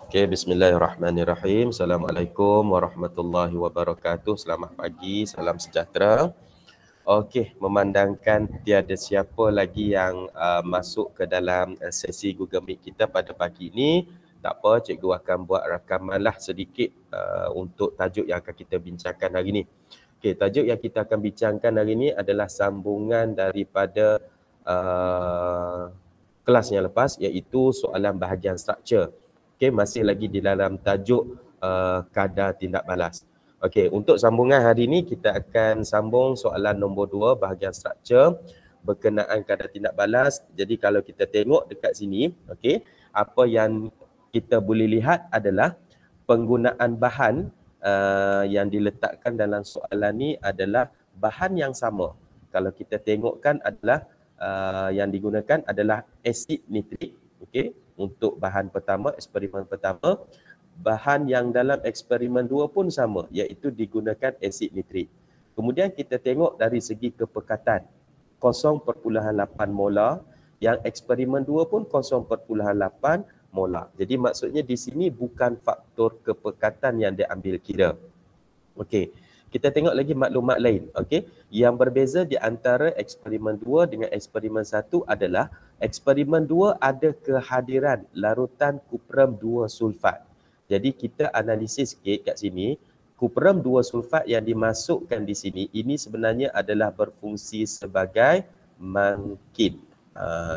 Okay, bismillahirrahmanirrahim. Assalamualaikum warahmatullahi wabarakatuh. Selamat pagi, salam sejahtera. Okey, memandangkan tiada siapa lagi yang masuk ke dalam sesi Google Meet kita pada pagi ini, tak apa, cikgu akan buat rakamanlah sedikit untuk tajuk yang akan kita bincangkan hari ini. Okey, tajuk yang kita akan bincangkan hari ini adalah sambungan daripada kelas yang lepas, iaitu soalan bahagian struktur. Okey, masih lagi di dalam tajuk kadar tindak balas. Okey, untuk sambungan hari ini kita akan sambung soalan nombor 2 bahagian struktur berkenaan kadar tindak balas. Jadi kalau kita tengok dekat sini, okey, apa yang kita boleh lihat adalah penggunaan bahan yang diletakkan dalam soalan ni adalah bahan yang sama. Kalau kita tengokkan adalah yang digunakan adalah asid nitrik, okey, untuk bahan pertama, eksperimen pertama. Bahan yang dalam eksperimen 2 pun sama, iaitu digunakan asid nitrik. Kemudian kita tengok dari segi kepekatan, 0.8 molar, yang eksperimen 2 pun 0.8 molar. Jadi maksudnya di sini bukan faktor kepekatan yang diambil kira. Okey. Kita tengok lagi maklumat lain, okey. Yang berbeza di antara eksperimen 2 dengan eksperimen 1 adalah eksperimen 2 ada kehadiran larutan kupram 2 sulfat. Jadi kita analisis sikit kat sini, kupram 2 sulfat yang dimasukkan di sini ini sebenarnya adalah berfungsi sebagai mangkin.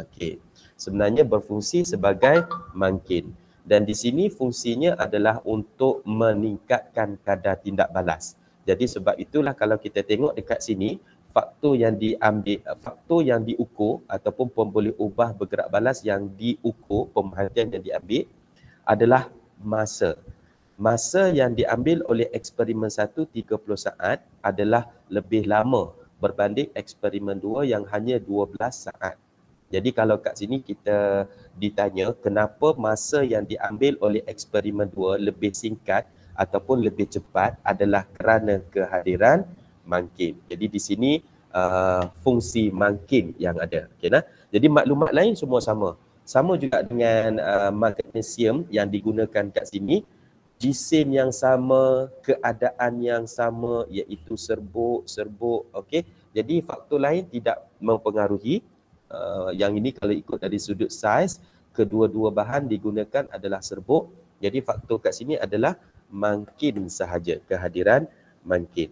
Okey. Sebenarnya berfungsi sebagai mangkin. Dan di sini fungsinya adalah untuk meningkatkan kadar tindak balas. Jadi sebab itulah kalau kita tengok dekat sini, faktor yang diambil, faktor yang diukur ataupun pemboleh ubah bergerak balas yang diukur, pemerhatian yang diambil adalah masa. Masa yang diambil oleh eksperimen 1 30 saat adalah lebih lama berbanding eksperimen 2 yang hanya 12 saat. Jadi kalau kat sini kita ditanya kenapa masa yang diambil oleh eksperimen 2 lebih singkat ataupun lebih cepat adalah kerana kehadiran mangkin. Jadi di sini fungsi mangkin yang ada. Okay, nah? Jadi maklumat lain semua sama. Sama juga dengan magnesium yang digunakan kat sini. Jisim yang sama, keadaan yang sama, iaitu serbuk. Okay? Jadi faktor lain tidak mempengaruhi. Yang ini kalau ikut dari sudut saiz, kedua-dua bahan digunakan adalah serbuk. Jadi faktor kat sini adalah mangkin sahaja, kehadiran mangkin.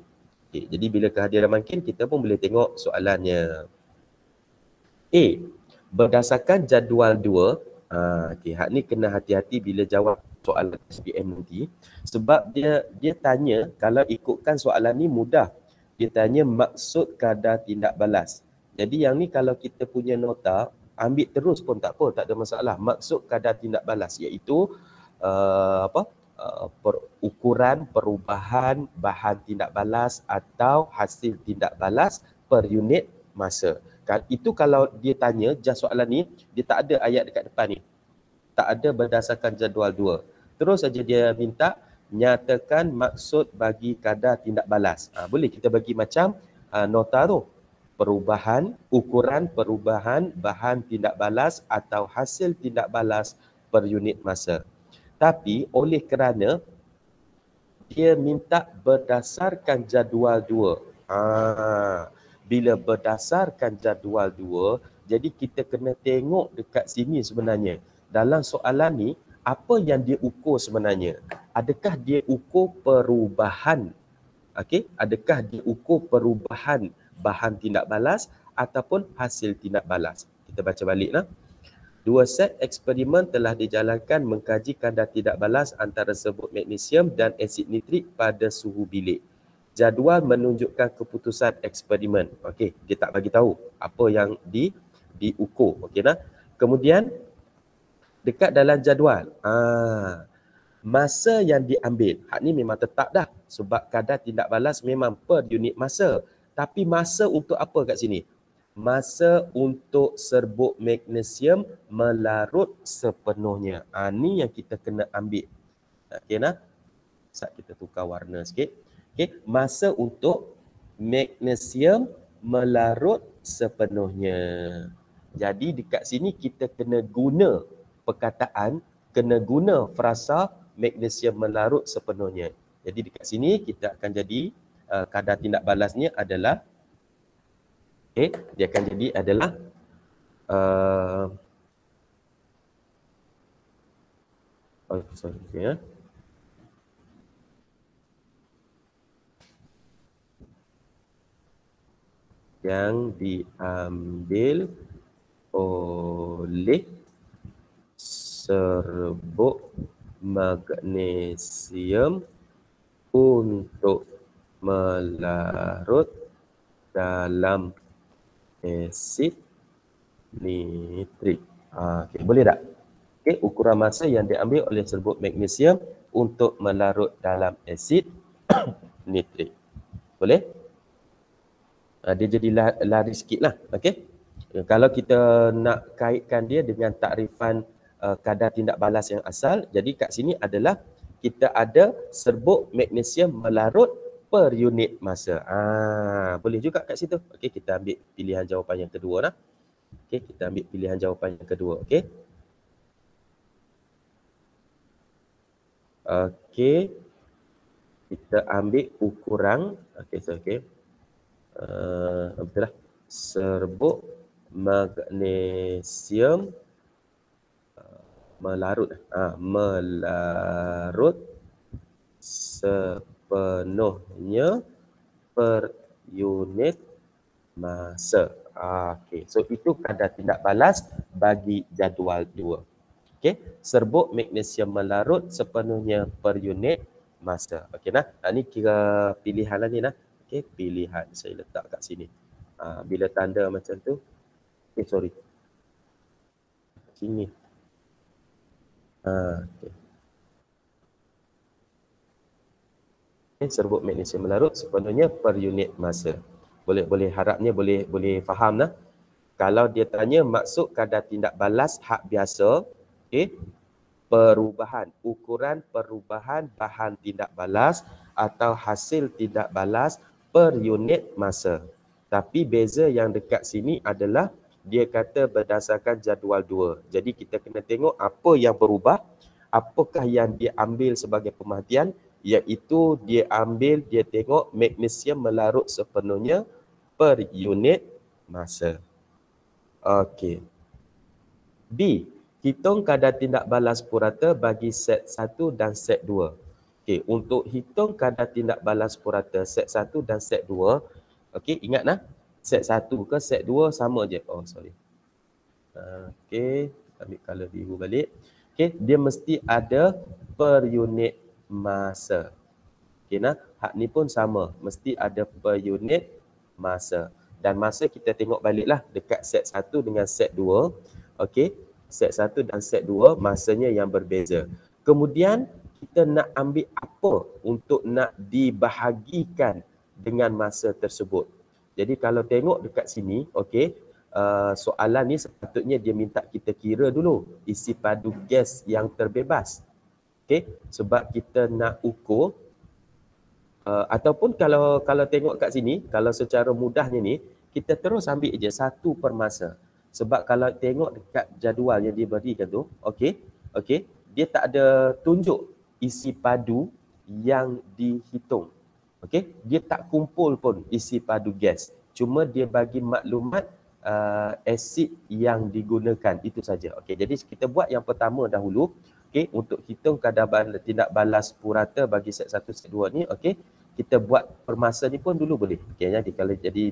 Okay, jadi bila kehadiran mangkin, kita pun boleh tengok soalannya. A. Berdasarkan jadual 2, okay, hak ni kena hati-hati bila jawab soalan SPM nanti. Sebab dia tanya, kalau ikutkan soalan ni mudah. Dia tanya maksud kadar tindak balas. Jadi yang ni kalau kita punya nota, ambil terus pun tak apa, tak ada masalah. Maksud kadar tindak balas iaitu ukuran perubahan bahan tindak balas atau hasil tindak balas per unit masa. Itu kalau dia tanya, soalan ni, dia tak ada ayat dekat depan ni. Tak ada berdasarkan jadual 2. Terus saja dia minta, nyatakan maksud bagi kadar tindak balas. Boleh kita bagi macam nota tu. Ukuran perubahan bahan tindak balas atau hasil tindak balas per unit masa. Tapi oleh kerana dia minta berdasarkan jadual 2. Bila berdasarkan jadual 2, jadi kita kena tengok dekat sini sebenarnya. Dalam soalan ni, apa yang dia ukur sebenarnya? Adakah dia ukur perubahan? Okey, adakah dia ukur perubahan bahan tindak balas ataupun hasil tindak balas? Kita baca baliklah. 2 set eksperimen telah dijalankan mengkaji kadar tindak balas antara serbuk magnesium dan asid nitrik pada suhu bilik. Jadual menunjukkan keputusan eksperimen. Okey, dia tak bagi tahu apa yang diukur. Okey nah. Kemudian dekat dalam jadual, masa yang diambil, hak ni memang tetap dah sebab kadar tindak balas memang per unit masa. Tapi masa untuk apa kat sini? Masa untuk serbuk magnesium melarut sepenuhnya. Ni yang kita kena ambil. Okey nah. Sat kita tukar warna sikit. Okey, masa untuk magnesium melarut sepenuhnya. Jadi dekat sini kita kena guna perkataan, kena guna frasa magnesium melarut sepenuhnya. Jadi dekat sini kita akan jadi kadar tindak balasnya adalah dia akan jadi adalah yang diambil oleh serbuk magnesium untuk melarut dalam asid nitrik. Okay, boleh tak? Okay, ukuran masa yang diambil oleh serbuk magnesium untuk melarut dalam asid nitrik. Boleh? Dia jadi lari sikit lah. Okay? Kalau kita nak kaitkan dia dengan takrifan kadar tindak balas yang asal, jadi kat sini adalah kita ada serbuk magnesium melarut per unit masa. Boleh juga kat situ. Okey, kita ambil pilihan jawapan yang kedua lah. Okey, kita ambil pilihan jawapan yang kedua. Okey. Okey. Kita ambil ukuran. Okey, okey. Betul lah. Serbuk magnesium melarut sepenuhnya per unit masa. Okey, so itu kadar tindak balas bagi jadual 2. Okey, serbuk magnesium melarut sepenuhnya per unit masa. Okey nah, ni kira pilihan lah ni nah. Okey, pilihan saya letak kat sini. Bila tanda macam tu, sorry. Sini. Okay. Serbuk magnesium melarut sepenuhnya per unit masa. Boleh harapnya boleh faham lah. Kalau dia tanya maksud kadar tindak balas hak biasa, okey, ukuran perubahan bahan tindak balas atau hasil tindak balas per unit masa. Tapi beza yang dekat sini adalah dia kata berdasarkan jadual 2. Jadi kita kena tengok apa yang berubah, apakah yang dia ambil sebagai pemerhatian, iaitu dia tengok magnesium melarut sepenuhnya per unit masa. Okey. B. Hitung kadar tindak balas purata bagi set 1 dan set 2. Okey, untuk hitung kadar tindak balas purata set 1 dan set 2, okey, ingatlah set 1 ke set 2 sama je. Oh, sorry. Okey, ambil color biru balik. Okey, dia mesti ada per unit masa. Okey nah, hak ni pun sama, mesti ada per unit masa. Dan masa kita tengok baliklah dekat set 1 dengan set 2. Okey, set 1 dan set 2 masanya yang berbeza. Kemudian kita nak ambil apa untuk nak dibahagikan dengan masa tersebut. Jadi kalau tengok dekat sini, okey, soalan ni sepatutnya dia minta kita kira dulu isi padu gas yang terbebas. Okey, sebab kita nak ukur ataupun kalau tengok kat sini, kalau secara mudahnya ni, kita terus ambil je satu per masa. Sebab kalau tengok dekat jadual yang dia berikan tu, okey, dia tak ada tunjuk isi padu yang dihitung. Okey, dia tak kumpul pun isi padu gas. Cuma dia bagi maklumat asid yang digunakan, itu saja. Okey, jadi kita buat yang pertama dahulu. Okey, untuk hitung kadar tindak balas purata bagi set 1 set 2 ni, okey, kita buat per masa ni pun dulu boleh. Okey, jadi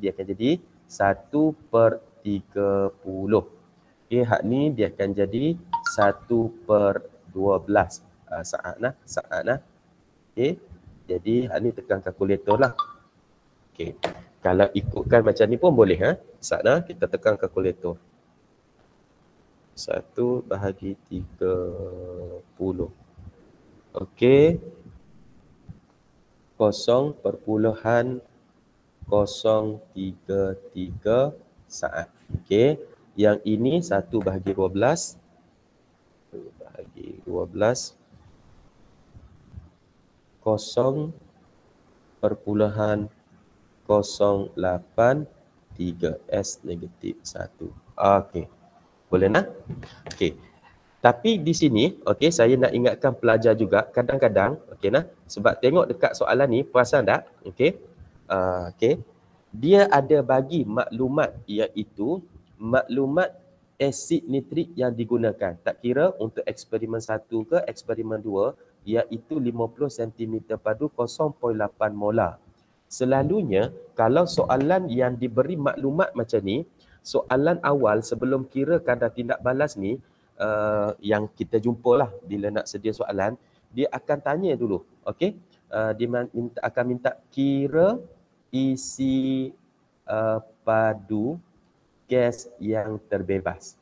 dia akan jadi 1/30. Okey, hak ni dia akan jadi 1/12 saat nah. Okey, jadi hak ni tekan kalkulator lah. Okey, kalau ikutkan macam ni pun boleh Saat kita tekan kalkulator. 1/30. Okey. 0.033 saat. Okey. Yang ini 1/12. 1/12. 0.083 S-1. Okey. Boleh nak? Okey. Tapi di sini, okey, saya nak ingatkan pelajar juga, kadang-kadang, okey nah, sebab tengok dekat soalan ni, perasan tak? Okey. Okey. Dia ada bagi maklumat, iaitu maklumat asid nitrik yang digunakan. Tak kira untuk eksperimen 1 ke eksperimen 2, iaitu 50 cm padu 0.8 molar. Selalunya, kalau soalan yang diberi maklumat macam ni, soalan awal sebelum kira kadar tindak balas ni, yang kita jumpalah bila nak sedia soalan, dia akan tanya dulu, okey? Dia akan minta kira isi padu gas yang terbebas.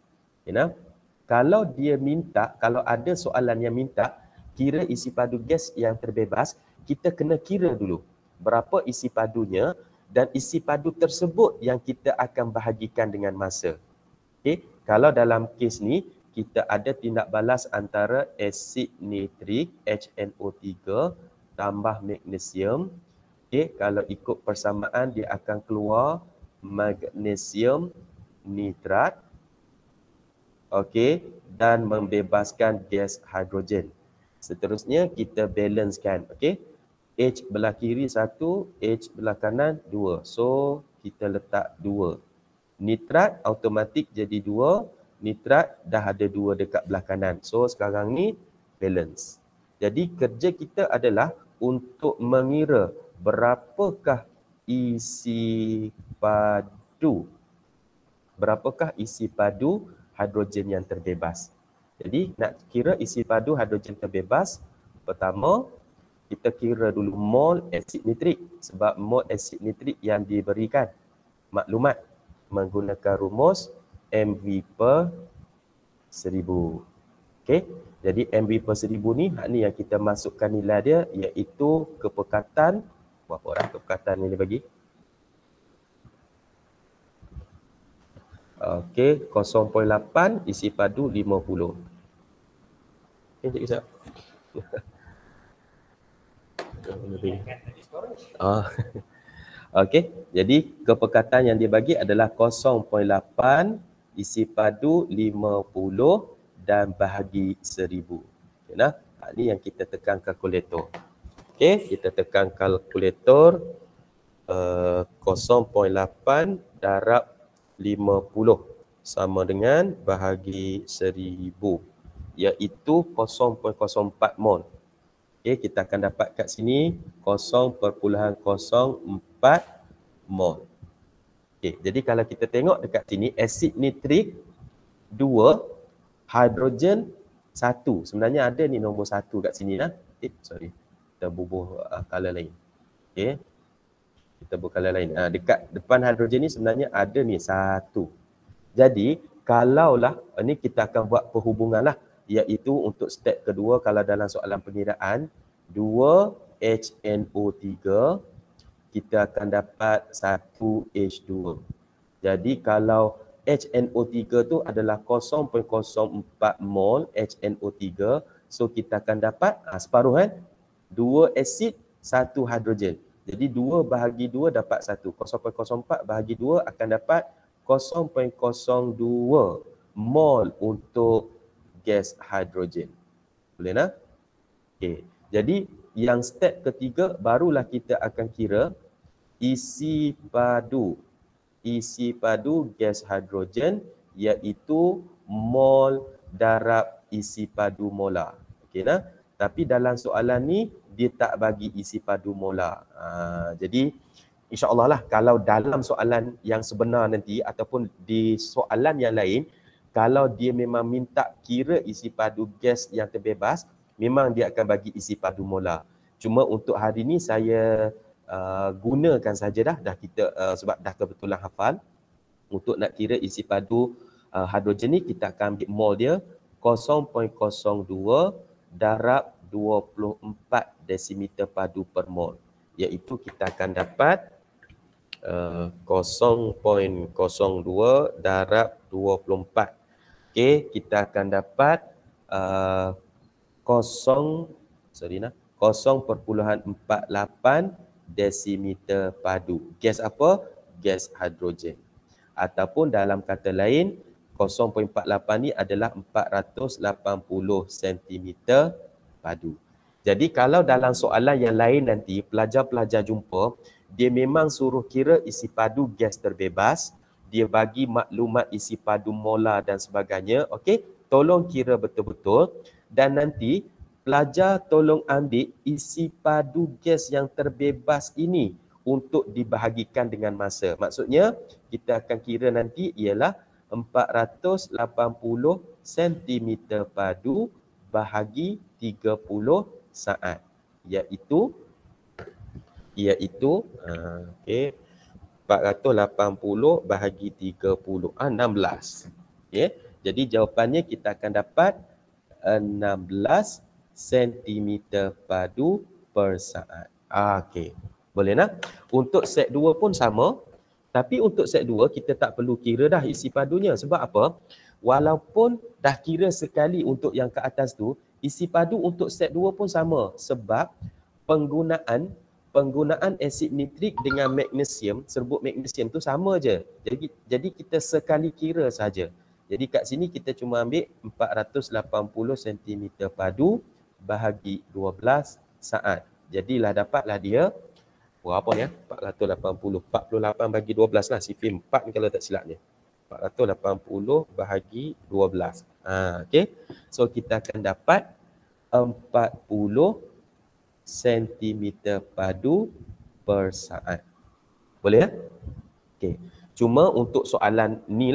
Kalau dia minta, kalau ada soalan yang minta kira isi padu gas yang terbebas, kita kena kira dulu berapa isi padunya dan isi padu tersebut yang kita akan bahagikan dengan masa. Okey, kalau dalam kes ni kita ada tindak balas antara asid nitrik HNO3 tambah magnesium. Okey, kalau ikut persamaan dia akan keluar magnesium nitrat. Okey, dan membebaskan gas hidrogen. Seterusnya kita balancekan, okey. H belah kiri 1, H belah kanan 2. So kita letak 2. Nitrat automatik jadi 2. Nitrat dah ada 2 dekat belah kanan. So sekarang ni balance. Jadi kerja kita adalah untuk mengira berapakah isi padu. Berapakah isi padu hidrogen yang terbebas. Jadi nak kira isi padu hidrogen terbebas, pertama kita kira dulu mol asid nitrik. Sebab mol asid nitrik yang diberikan maklumat menggunakan rumus MV per 1000. Okey, jadi MV per 1000 ni, hak ni yang kita masukkan nilai dia, iaitu kepekatan, berapa orang kepekatan yang dia bagi? Okey, 0.8 isi padu 50. Okey, cikgu siap. Okey, jadi kepekatan yang dibagi adalah 0.8 isi padu 50 dan bahagi 1000. Okay, nah? Ini yang kita tekan kalkulator. Okey, kita tekan kalkulator 0.8 darab 50 sama dengan bahagi 1000, iaitu 0.04 mol. Okey, kita akan dapat kat sini 0.04 mol. Okey, jadi kalau kita tengok dekat sini, asid nitrik 2, hidrogen 1. Sebenarnya ada ni nombor 1 kat sini lah. Sorry. Kita bubuh color lain. Okey. Kita bubuh color lain. Dekat depan hidrogen ni sebenarnya ada ni 1. Jadi, kalaulah ni kita akan buat perhubungan lah, iaitu untuk step kedua kalau dalam soalan pengiraan 2 HNO3 kita akan dapat 1 H2. Jadi kalau HNO3 tu adalah 0.04 mol HNO3, so kita akan dapat separuh kan, 2 asid 1 hidrogen. Jadi 2 bahagi 2 dapat 1. 0.04 bahagi 2 akan dapat 0.02 mol untuk gas hidrogen. Boleh nak? Okey. Jadi yang step ketiga barulah kita akan kira isi padu gas hidrogen, iaitu mol darab isi padu molar. Okey nah? Tapi dalam soalan ni dia tak bagi isi padu molar. Jadi insya-Allah lah kalau dalam soalan yang sebenar nanti ataupun di soalan yang lain, kalau dia memang minta kira isi padu gas yang terbebas, memang dia akan bagi isi padu molar. Cuma untuk hari ni saya gunakan saja dah kita sebab dah kebetulan hafal. Untuk nak kira isi padu hidrogen ni, kita akan ambil mol dia 0.02 darab 24 desimeter padu per mol, iaitu kita akan dapat 0.02 darab 24. Okey, kita akan dapat 0.48 desimeter padu. Gas apa? Gas hidrogen. Ataupun dalam kata lain, 0.48 ni adalah 480 cm padu. Jadi kalau dalam soalan yang lain nanti pelajar-pelajar jumpa, dia memang suruh kira isi padu gas terbebas, dia bagi maklumat isi padu molar dan sebagainya, okey? Tolong kira betul-betul dan nanti pelajar tolong ambil isi padu gas yang terbebas ini untuk dibahagikan dengan masa. Maksudnya kita akan kira nanti ialah 480 cm padu bahagi 30 saat, iaitu okey, 480 bahagi 30 16. Okey, jadi jawapannya kita akan dapat 16 cm padu per saat. Okey, boleh nak? Untuk set 2 pun sama, tapi untuk set 2 kita tak perlu kira dah isi padunya. Sebab apa? Walaupun dah kira sekali untuk yang ke atas tu, isi padu untuk set 2 pun sama. Sebab penggunaan asid nitrik dengan magnesium, serbuk magnesium tu sama je. Jadi kita sekali kira saja. Jadi kat sini kita cuma ambil 480 cm padu bahagi 12 saat. Jadilah dapatlah dia berapa ni ya? 480. 48 bagi 12 lah. Sifir 4 ni kalau tak silapnya. 480 bahagi 12. Okey. So kita akan dapat 40 cm padu per saat. Boleh ya? Okey. Cuma untuk soalan ni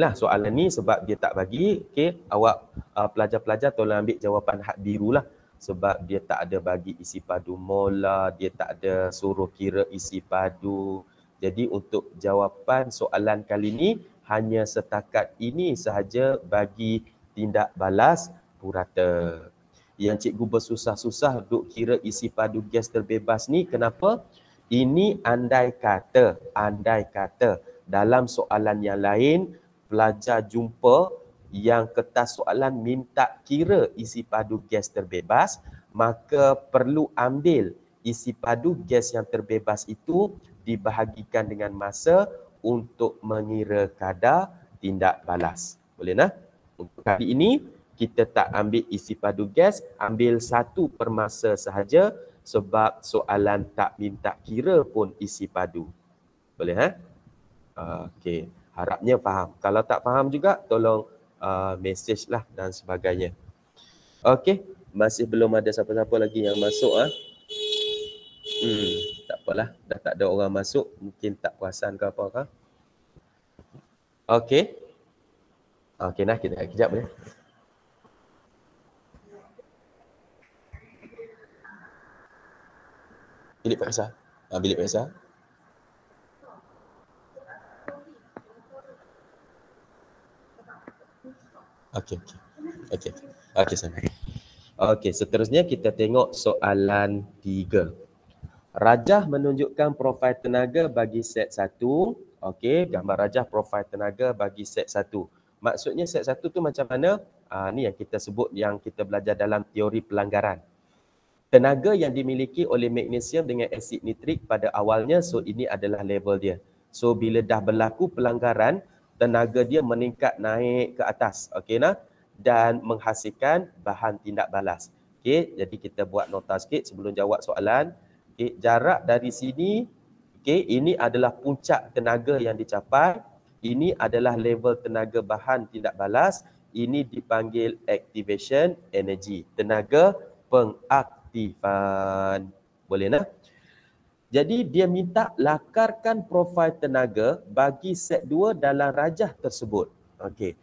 sebab dia tak bagi, okey, awak pelajar-pelajar tolong ambil jawapan hak biru lah. Sebab dia tak ada bagi isi padu molar, dia tak ada suruh kira isi padu. Jadi untuk jawapan soalan kali ni hanya setakat ini sahaja bagi tindak balas purata. Yang cikgu bersusah-susah duk kira isi padu gas terbebas ni, kenapa? Ini andai kata dalam soalan yang lain pelajar jumpa yang kertas soalan minta kira isi padu gas terbebas, maka perlu ambil isi padu gas yang terbebas itu dibahagikan dengan masa untuk mengira kadar tindak balas. Boleh nah? Untuk kali ini kita tak ambil isi padu gas, ambil satu per masa sahaja sebab soalan tak minta kira pun isi padu. Boleh ha? Okey, harapnya faham. Kalau tak faham juga tolong message lah dan sebagainya. Okey, masih belum ada siapa-siapa lagi yang masuk tak apalah, dah tak ada orang masuk, mungkin tak perasan ke apa ke. Okey. Okey nah, kita kejap boleh. Bilik periksa. Bilik periksa. Okey, sana. Okey, seterusnya kita tengok soalan 3. Rajah menunjukkan profil tenaga bagi set 1. Okey, gambar rajah profil tenaga bagi set 1. Maksudnya set 1 tu macam mana? Ni yang kita sebut, yang kita belajar dalam teori pelanggaran. Tenaga yang dimiliki oleh magnesium dengan asid nitrik pada awalnya, so ini adalah level dia. So bila dah berlaku pelanggaran, tenaga dia meningkat naik ke atas, okey nah, dan menghasilkan bahan tindak balas. Okey, jadi kita buat nota sikit sebelum jawab soalan. Okey, jarak dari sini, okey, ini adalah puncak tenaga yang dicapai. Ini adalah level tenaga bahan tindak balas. Ini dipanggil activation energy, tenaga pengaktifan. Boleh nah? Jadi dia minta lakarkan profil tenaga bagi set 2 dalam rajah tersebut. Okey.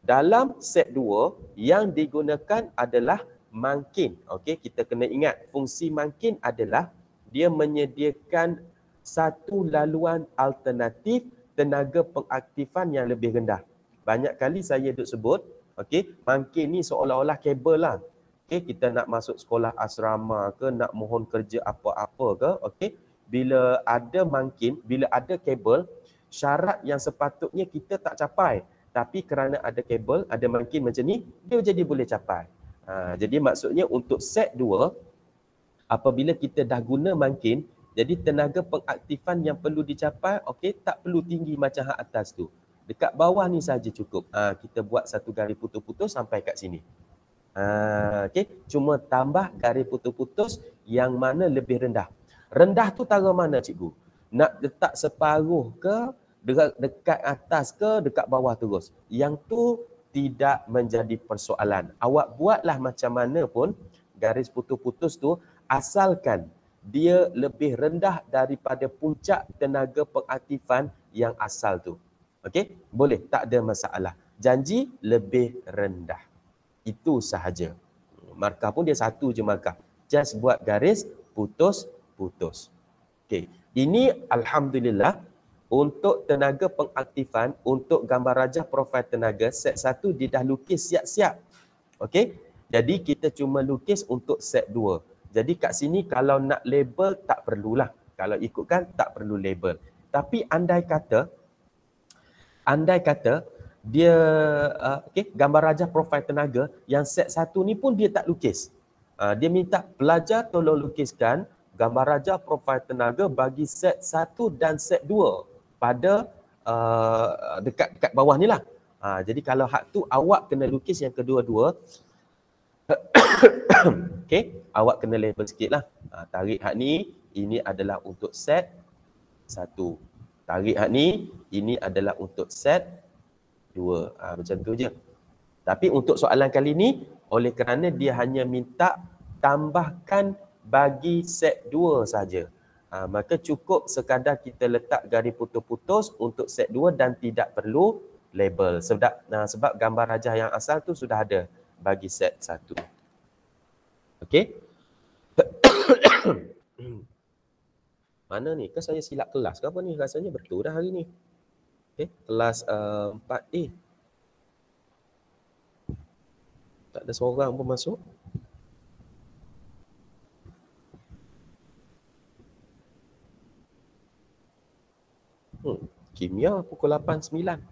Dalam set 2 yang digunakan adalah mangkin. Okey, kita kena ingat fungsi mangkin adalah dia menyediakan satu laluan alternatif tenaga pengaktifan yang lebih rendah. Banyak kali saya duk sebut, okey, mangkin ni seolah-olah kabel lah. Okey, kita nak masuk sekolah asrama ke, nak mohon kerja apa-apa ke, okey, bila ada mangkin, bila ada kabel, syarat yang sepatutnya kita tak capai, tapi kerana ada kabel, ada mangkin macam ni, dia jadi boleh capai. Jadi maksudnya untuk set 2, apabila kita dah guna mangkin, jadi tenaga pengaktifan yang perlu dicapai, okey, tak perlu tinggi macam hak atas tu. Dekat bawah ni saja cukup. Kita buat satu garis putus-putus sampai kat sini. Okey, cuma tambah garis putus-putus yang mana lebih rendah. Rendah tu taruh mana cikgu? Nak letak separuh ke, dekat atas ke, dekat bawah terus? Yang tu tidak menjadi persoalan. Awak buatlah macam mana pun garis putus-putus tu, asalkan dia lebih rendah daripada puncak tenaga pengaktifan yang asal tu. Okey? Boleh, tak ada masalah. Janji lebih rendah. Itu sahaja. Markah pun dia satu je markah. Just buat garis putus-putus. Okey. Ini alhamdulillah untuk tenaga pengaktifan, untuk gambar rajah profil tenaga, set 1 dia dah lukis siap-siap. Okey? Jadi kita cuma lukis untuk set 2. Jadi kat sini kalau nak label tak perlulah. Kalau ikutkan tak perlu label. Tapi andai kata dia gambar rajah profil tenaga yang set 1 ni pun dia tak lukis. Dia minta pelajar tolong lukiskan gambar rajah profil tenaga bagi set 1 dan set 2 pada dekat bawah ni lah. Jadi kalau hak tu awak kena lukis yang kedua-dua. Okey, awak kena label sikit lah. Tarik hak ni, ini adalah untuk set 1. Tarik hak ni, ini adalah untuk set 2. Macam tu je. Tapi untuk soalan kali ni, oleh kerana dia hanya minta tambahkan bagi set 2 saja. Maka cukup sekadar kita letak garis putus-putus untuk set 2 dan tidak perlu label. Sebab gambar rajah yang asal tu sudah ada bagi set 1. Okey? Mana ni? Ke saya silap kelas ke apa ni? Rasanya betul dah hari ni. Okey, kelas 4A. Tak ada seorang pun masuk. Kimia pukul 8.9.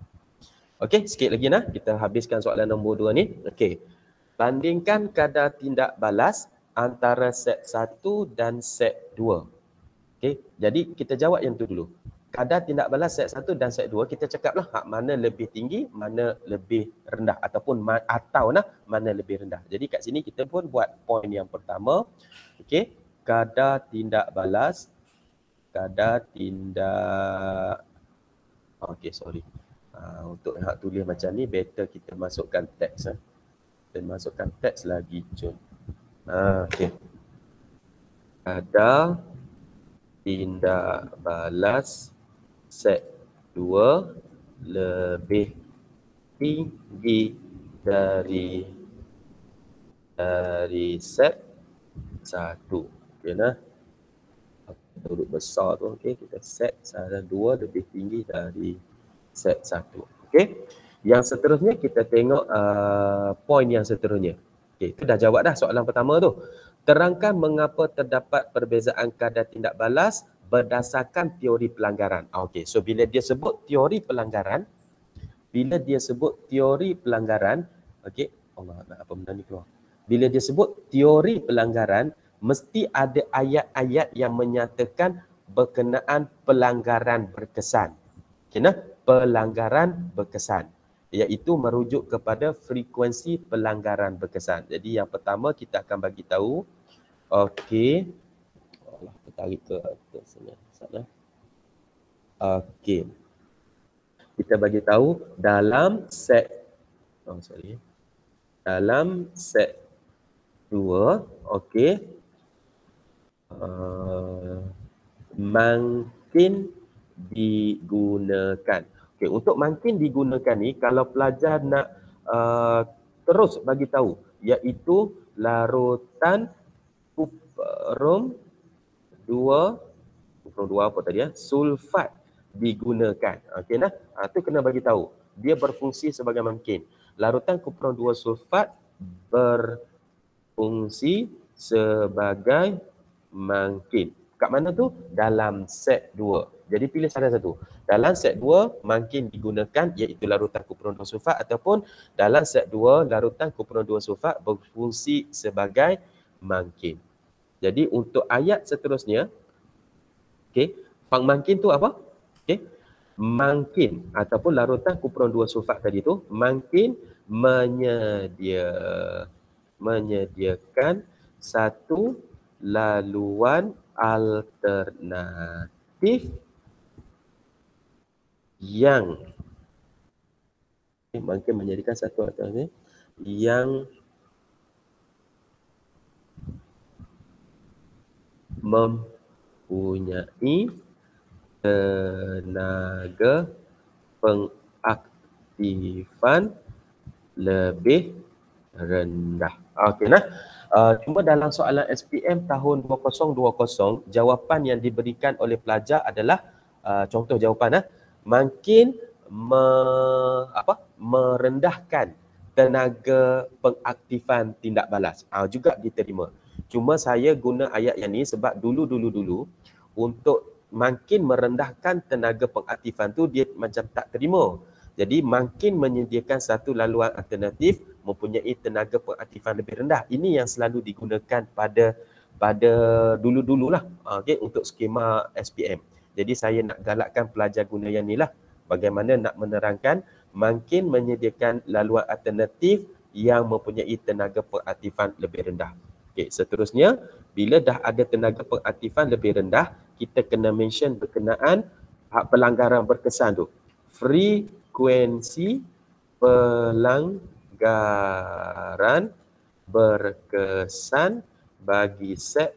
Okey, sikit lagi nah. Kita habiskan soalan nombor 2 ni. Okey. Bandingkan kadar tindak balas antara set 1 dan set 2. Okey, jadi kita jawab yang tu dulu. Kadar tindak balas set 1 dan set 2, kita cakaplah hak mana lebih tinggi, mana lebih rendah ataupun mana lebih rendah. Jadi kat sini kita pun buat poin yang pertama. Okey, kadar tindak balas, untuk hak tulis macam ni better kita masukkan teks. Dan masukkan teks lagi Jun. Okey. Kadar tindak balas set 2 lebih tinggi dari set 1. Okey nah. Huruf besar tu, okey, kita set set 2 lebih tinggi dari set 1. Okey. Yang seterusnya kita tengok poin yang seterusnya. Okey, itu dah jawab dah soalan pertama tu. Terangkan mengapa terdapat perbezaan kadar tindak balas berdasarkan teori pelanggaran. Okey, so bila dia sebut teori pelanggaran, okey, Allah nak apa benda ni keluar. Bila dia sebut teori pelanggaran, mesti ada ayat-ayat yang menyatakan berkenaan pelanggaran berkesan. Okey nah, pelanggaran berkesan, iaitu merujuk kepada frekuensi pelanggaran berkesan. Jadi yang pertama kita akan bagi tahu, okey, Allah tarik ke atas sana. Okey, kita bagi tahu dalam set dalam set 2, okey, makin digunakan. Okey, untuk makin digunakan ni, kalau pelajar nak terus bagi tahu, iaitu larutan kuprum 2 apa tadi ya? Sulfat digunakan. Okey nah, tu kena bagi tahu. Dia berfungsi sebagai makin. Larutan kuprum 2 sulfat berfungsi sebagai makin. Kat mana tu? Dalam set 2. Jadi pilih salah satu. Dalam set 2 makin digunakan iaitu larutan kuprum 2 sulfat, ataupun dalam set 2 larutan kuprum 2 sulfat berfungsi sebagai makin. Jadi untuk ayat seterusnya, okey, makin tu apa? Okey. makin ataupun larutan kuperon 2 sulfat tadi tu makin menyediakan satu laluan alternatif yang makin menyediakan satu alternatif yang mempunyai tenaga pengaktifan lebih rendah. Okey nah. Cuma dalam soalan SPM tahun 2020, jawapan yang diberikan oleh pelajar adalah contoh jawapan makin merendahkan tenaga pengaktifan tindak balas. Juga diterima. Cuma saya guna ayat yang ni sebab dulu untuk makin merendahkan tenaga pengaktifan tu dia macam tak terima. Jadi makin menyediakan satu laluan alternatif mempunyai tenaga pengaktifan lebih rendah. Ini yang selalu digunakan pada dulu-dululah untuk skema SPM. Jadi saya nak galakkan pelajar guna yang ni lah. Bagaimana nak menerangkan makin menyediakan laluan alternatif yang mempunyai tenaga pengaktifan lebih rendah. Okey, seterusnya bila dah ada tenaga pengaktifan lebih rendah, kita kena mention berkenaan pelanggaran berkesan tu. Frekuensi pelanggaran berkesan bagi set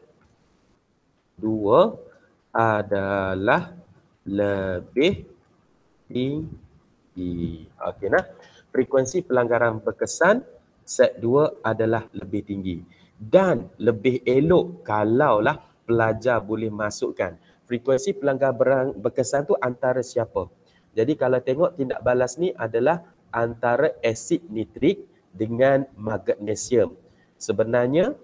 2 adalah lebih tinggi. Okey nah. Frekuensi pelanggaran berkesan set 2 adalah lebih tinggi. Dan lebih elok kalaulah pelajar boleh masukkan frekuensi pelanggaran berkesan tu antara siapa. Jadi kalau tengok tindak balas ni adalah antara asid nitrik dengan magnesium. Sebenarnya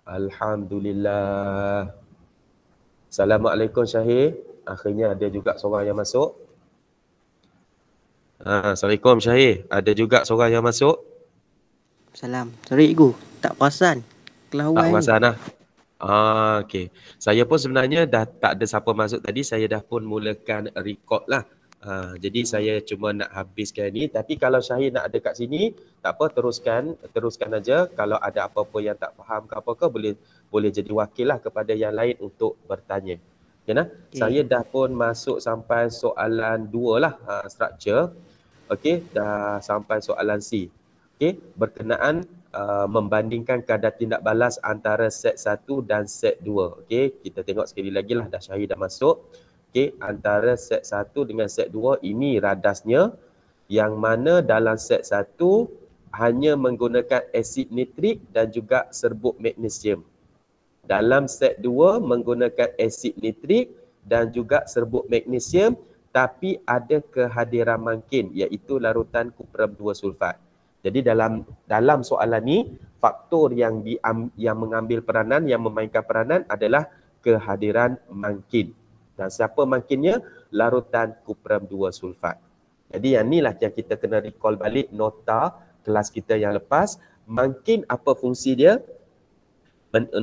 Alhamdulillah. Assalamualaikum Syahir. Akhirnya ada juga seorang yang masuk. Assalamualaikum Syahir. Ada juga seorang yang masuk. Salam. Sorry Igu, tak perasan. Kelawai. Tak perasan lah. Okey. Saya pun sebenarnya dah tak ada siapa masuk tadi. Saya dah pun mulakan record lah. Jadi saya cuma nak habiskan ni. Tapi kalau Syahir nak ada kat sini, tak apa, teruskan aja. Kalau ada apa-apa yang tak faham ke apa-apa, boleh jadi wakil lah kepada yang lain untuk bertanya. Okay, Saya dah pun masuk sampai soalan 2 lah, structure. Okey, dah sampai soalan C. Okey, berkenaan membandingkan kadar tindak balas antara set 1 dan set 2. Okey, kita tengok sekali lagi lah, dah Syahir dah masuk. Okey, antara set 1 dengan set 2 ini radasnya, yang mana dalam set 1 hanya menggunakan asid nitrik dan juga serbuk magnesium. Dalam set 2 menggunakan asid nitrik dan juga serbuk magnesium, tapi ada kehadiran mangkin iaitu larutan kuperam 2 sulfat. Jadi dalam soalan ni, faktor yang mengambil peranan, yang memainkan peranan adalah kehadiran mangkin. Dan siapa mangkinnya? Larutan kuperam 2 sulfat. Jadi yang inilah yang kita kena recall balik nota kelas kita yang lepas. Mangkin apa fungsi dia?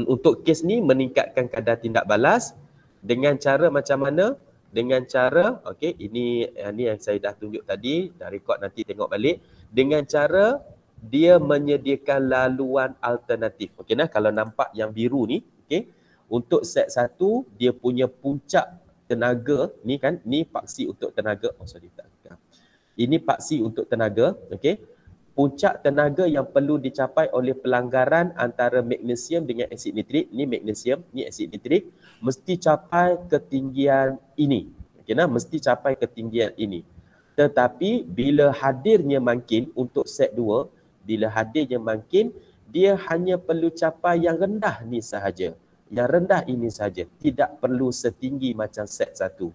Untuk kes ni meningkatkan kadar tindak balas dengan cara macam mana? Dengan cara, okey, ini yang saya dah tunjuk tadi, dah record, nanti tengok balik. Dengan cara dia menyediakan laluan alternatif. Okey nah, kalau nampak yang biru ni, okey, untuk set 1 dia punya puncak tenaga ni kan, ni paksi untuk tenaga. Ini paksi untuk tenaga, okey. Puncak tenaga yang perlu dicapai oleh pelanggaran antara magnesium dengan asid nitrik, ni magnesium, ni asid nitrik, mesti capai ketinggian ini. Okey nah, mesti capai ketinggian ini. Tetapi bila hadirnya mangkin untuk set 2, bila hadirnya mangkin, dia hanya perlu capai yang rendah ni sahaja. Yang rendah ini sahaja, tidak perlu setinggi macam set 1.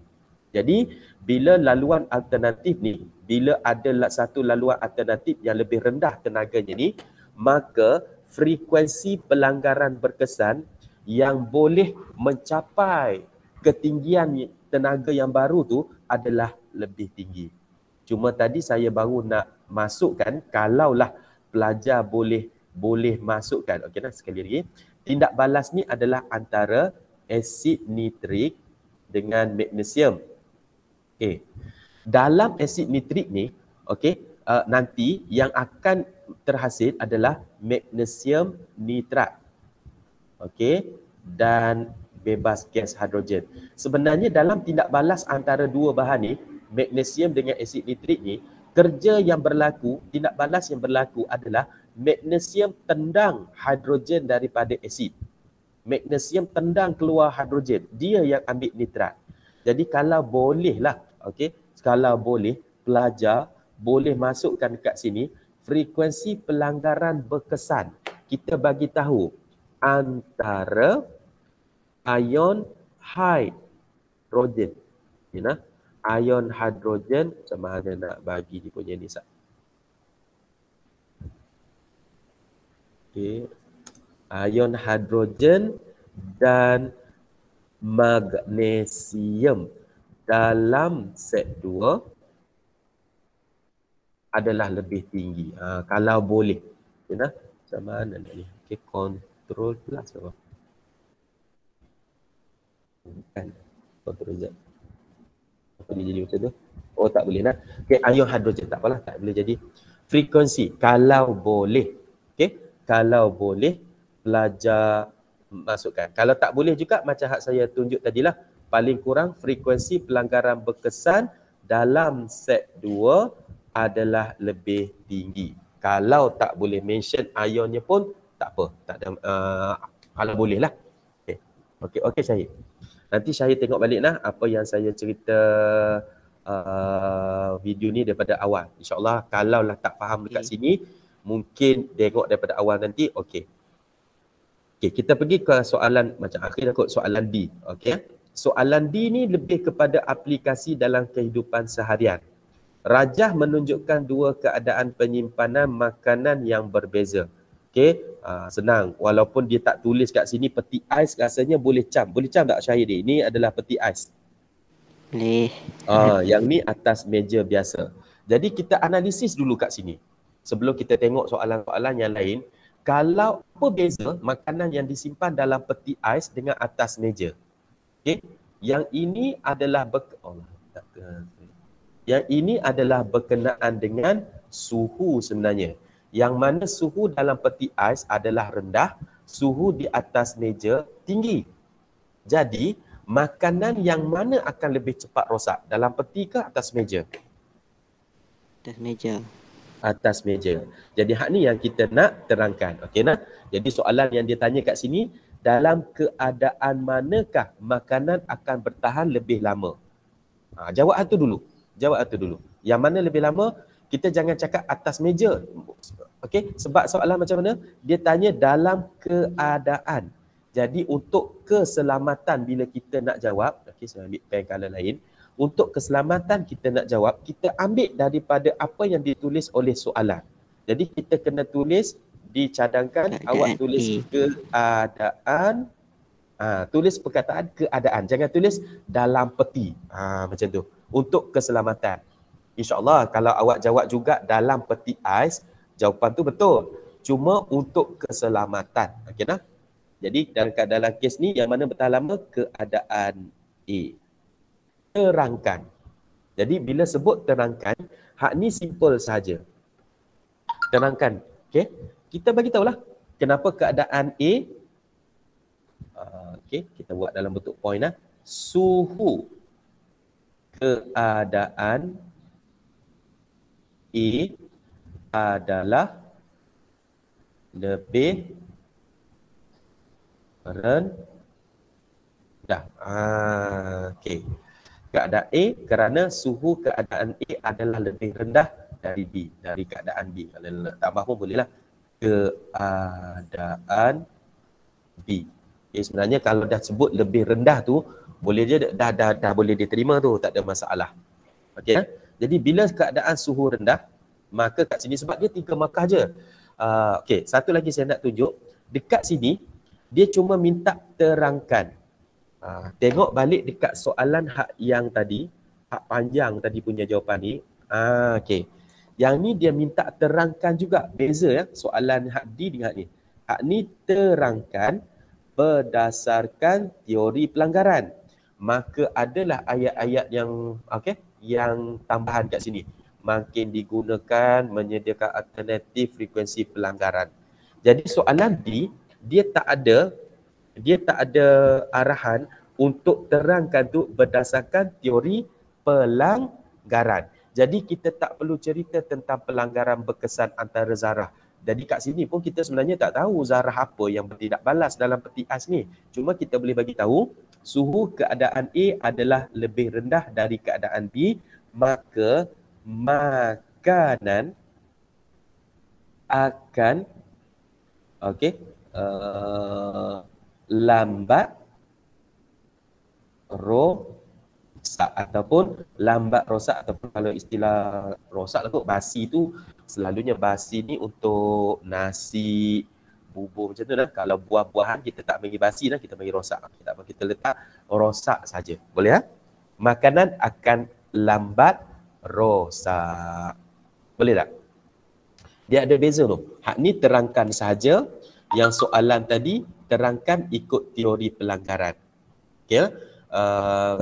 Jadi bila laluan alternatif ni, bila ada satu laluan alternatif yang lebih rendah tenaganya ni, maka frekuensi pelanggaran berkesan yang boleh mencapai ketinggian tenaga yang baru tu adalah lebih tinggi. Cuma tadi saya baru nak masukkan, kalaulah pelajar boleh masukkan. Okey nah, sekali lagi. Tindak balas ni adalah antara asid nitrik dengan magnesium. Okey. Dalam asid nitrik ni, okey, nanti yang akan terhasil adalah magnesium nitrat. Okey, dan bebas gas hidrogen. Sebenarnya dalam tindak balas antara dua bahan ni, magnesium dengan asid nitrik ni, kerja yang berlaku, tindak balas yang berlaku adalah magnesium tendang hidrogen daripada asid. Magnesium tendang keluar hidrogen, dia yang ambil nitrat. Jadi kalau bolehlah, okey, kalau boleh pelajar boleh masukkan dekat sini frekuensi pelanggaran berkesan. Kita bagi tahu antara ion hidrogen. You know? Ion hidrogen, macam mana nak bagi dia punya ni sat. Okay. Ion hidrogen dan magnesium dalam set 2 adalah lebih tinggi. Kalau boleh. You know? Macam mana nak ni? Okay, control plus apa? Bukan. Control Z. Apa dia jadi macam tu? Oh, tak boleh lah. Okay, ion hidrogen tak apalah, tak boleh jadi. Frekuensi, kalau boleh. Okay, kalau boleh, pelajar masukkan. Kalau tak boleh juga, macam hak saya tunjuk tadilah, paling kurang frekuensi pelanggaran berkesan dalam set 2 adalah lebih tinggi. Kalau tak boleh mention ionnya pun, tak apa. Tak ada, kalau boleh lah. Okay, Syahid. Nanti Syahid tengok balik lah apa yang saya cerita video ni daripada awal. InsyaAllah kalau lah tak faham dekat sini, mungkin tengok daripada awal nanti. Okay, kita pergi ke soalan macam akhir kot, soalan D. Okay. Soalan D ni lebih kepada aplikasi dalam kehidupan seharian. Rajah menunjukkan dua keadaan penyimpanan makanan yang berbeza. Okey, senang. Walaupun dia tak tulis kat sini peti ais, rasanya boleh cam. Boleh cam tak Syahid? Ini adalah peti ais. Boleh. Yang ni atas meja biasa. Jadi kita analisis dulu kat sini. Sebelum kita tengok soalan-soalan yang lain, kalau apa beza makanan yang disimpan dalam peti ais dengan atas meja? Okey, yang ini adalah yang ini adalah berkenaan dengan suhu sebenarnya. Yang mana suhu dalam peti ais adalah rendah, suhu di atas meja tinggi. Jadi, makanan yang mana akan lebih cepat rosak? Dalam peti ke atas meja? Atas meja. Atas meja. Jadi, hak ni yang kita nak terangkan. Okey nak? Jadi, soalan yang dia tanya kat sini, dalam keadaan manakah makanan akan bertahan lebih lama? Jawab tu dulu. Yang mana lebih lama? Kita jangan cakap atas meja. Okey, sebab soalan macam mana? Dia tanya dalam keadaan. Jadi untuk keselamatan bila kita nak jawab, okey, saya ambil pen color lain. Untuk keselamatan kita nak jawab, kita ambil daripada apa yang ditulis oleh soalan. Jadi kita kena tulis, dicadangkan, awak tulis keadaan. Tulis perkataan keadaan. Jangan tulis dalam peti. Macam tu. Untuk keselamatan. InsyaAllah kalau awak jawab juga dalam peti ais, jawapan tu betul. Cuma untuk keselamatan. Okey nah? Jadi dalam kes ni yang mana bertahan lama? Keadaan A. Terangkan. Jadi bila sebut terangkan, hak ni simple sahaja. Terangkan. Okey? Kita bagi tahulah kenapa keadaan A. Okey, kita buat dalam bentuk point lah. Suhu keadaan A adalah lebih rendah. Okey. Keadaan A kerana suhu keadaan A adalah lebih rendah dari B, dari keadaan B. Kalau nak tambah pun bolehlah. Keadaan B. Okay, sebenarnya kalau dah sebut lebih rendah tu, boleh je dah boleh diterima tu, tak ada masalah. Okey. Jadi bila keadaan suhu rendah, maka kat sini sebab dia 3 markah je. Okey, satu lagi saya nak tunjuk. Dekat sini, dia cuma minta terangkan. Tengok balik dekat soalan hak yang tadi, hak panjang tadi punya jawapan ni. Okey. Yang ni dia minta terangkan juga. Beza ya, soalan hak D dengan hak ni. Hak ni terangkan berdasarkan teori pelanggaran. Maka adalah ayat-ayat yang yang tambahan kat sini. Makin digunakan menyediakan alternatif frekuensi pelanggaran. Jadi soalan D, dia tak ada arahan untuk terangkan tu berdasarkan teori pelanggaran. Jadi kita tak perlu cerita tentang pelanggaran berkesan antara zarah. Jadi kat sini pun kita sebenarnya tak tahu zarah apa yang bertindak balas dalam peti ais ni. Cuma kita boleh bagi tahu suhu keadaan A adalah lebih rendah dari keadaan B, maka makanan akan lambat rosak ataupun lambat rosak, ataupun kalau istilah rosak lah kot, basi tu selalunya basi ni untuk nasi, bubur macam tu dah. Kalau buah-buahan kita tak bagi basi dah, kita bagi rosak. Kita letak rosak saja. Boleh ha? Makanan akan lambat rosak. Boleh tak? Dia ada beza tu. Hak ni terangkan saja, yang soalan tadi terangkan ikut teori pelanggaran. Okey.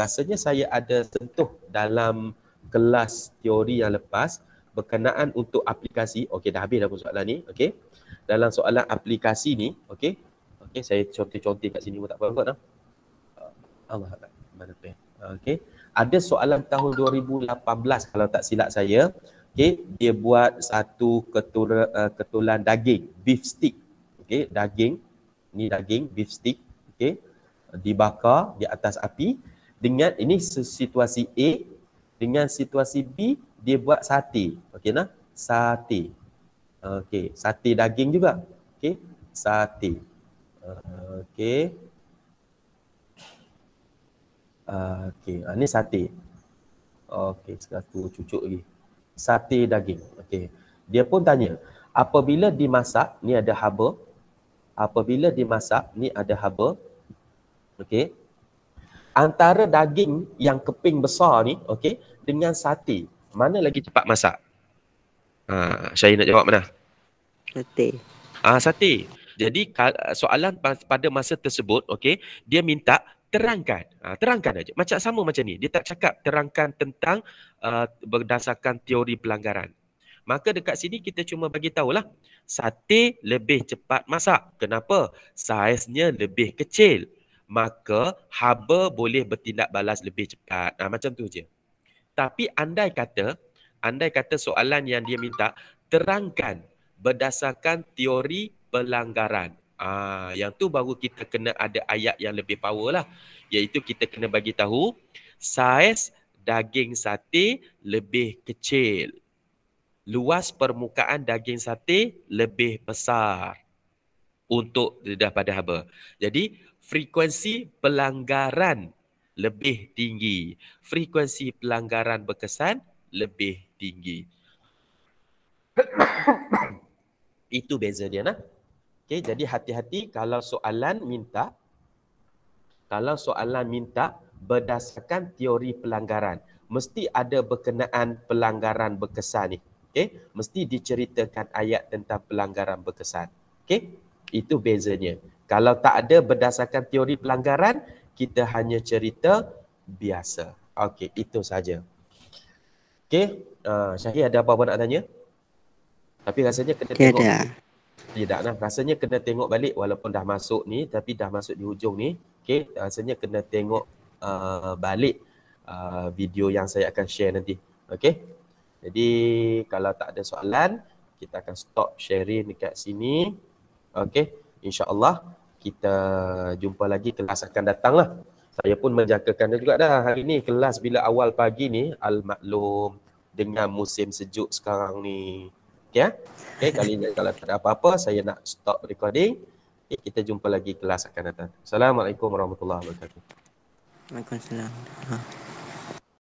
Rasanya saya ada sentuh dalam kelas teori yang lepas berkenaan untuk aplikasi. Okey, dah habis dah pun soalan ni. Okey. Dalam soalan aplikasi ni, okey. Okey, saya contoh-contoh kat sini pun tak apa kot dah. Allah tak mana pen. Okey. Ada soalan tahun 2018 kalau tak silap saya. Okey, dia buat satu ketulan daging, beef stick. Okey, daging. Ni daging beef stick. Okey. Dibakar di atas api dengan ini situasi A, dengan situasi B dia buat sate. Okey nah, sate. Okey, sate daging juga. Okey, sate. Okey. Okey, ni sate. Okey, satu cucuk lagi. Sate daging. Okey. Dia pun tanya, apabila dimasak ni ada haba. Apabila dimasak ni ada haba. Okey. Antara daging yang keping besar ni, okey, dengan sate, mana lagi cepat masak? Saya nak jawab mana? Sate. Sate. Jadi soalan pada masa tersebut, okey, dia minta terangkan. Terangkan aja. Macam sama macam ni. Dia tak cakap terangkan tentang berdasarkan teori pelanggaran. Maka dekat sini kita cuma bagi tahulah sate lebih cepat masak. Kenapa? Saiznya lebih kecil. Maka haba boleh bertindak balas lebih cepat. Macam tu je. Tapi andai kata soalan yang dia minta terangkan berdasarkan teori pelanggaran. Yang tu baru kita kena ada ayat yang lebih power lah. Iaitu kita kena bagi tahu saiz daging sate lebih kecil. Luas permukaan daging sate lebih besar untuk daripada haba. Jadi frekuensi pelanggaran lebih tinggi. Frekuensi pelanggaran berkesan lebih tinggi. Itu beza dia nah. Okey, jadi hati-hati kalau soalan minta berdasarkan teori pelanggaran, mesti ada berkenaan pelanggaran berkesan ni. Okey, mesti diceritakan ayat tentang pelanggaran berkesan. Okey, itu bezanya. Kalau tak ada berdasarkan teori pelanggaran, kita hanya cerita biasa. Okey, itu saja. Okey, Syahir ada apa-apa nak tanya? Tapi rasanya kena tengok. Tidak nah, rasanya kena tengok balik walaupun dah masuk ni, tapi dah masuk di hujung ni. Okey, rasanya kena tengok balik video yang saya akan share nanti. Okey. Jadi kalau tak ada soalan, kita akan stop sharing dekat sini. Okey, insya-Allah kita jumpa lagi kelas akan datang lah. Saya pun menjangkakan juga dah hari ni kelas bila awal pagi ni, al-maklum dengan musim sejuk sekarang ni. Okey ya? Okey, kalau tak ada apa-apa saya nak stop recording. Okay, kita jumpa lagi kelas akan datang. Assalamualaikum warahmatullahi wabarakatuh. Waalaikumsalam.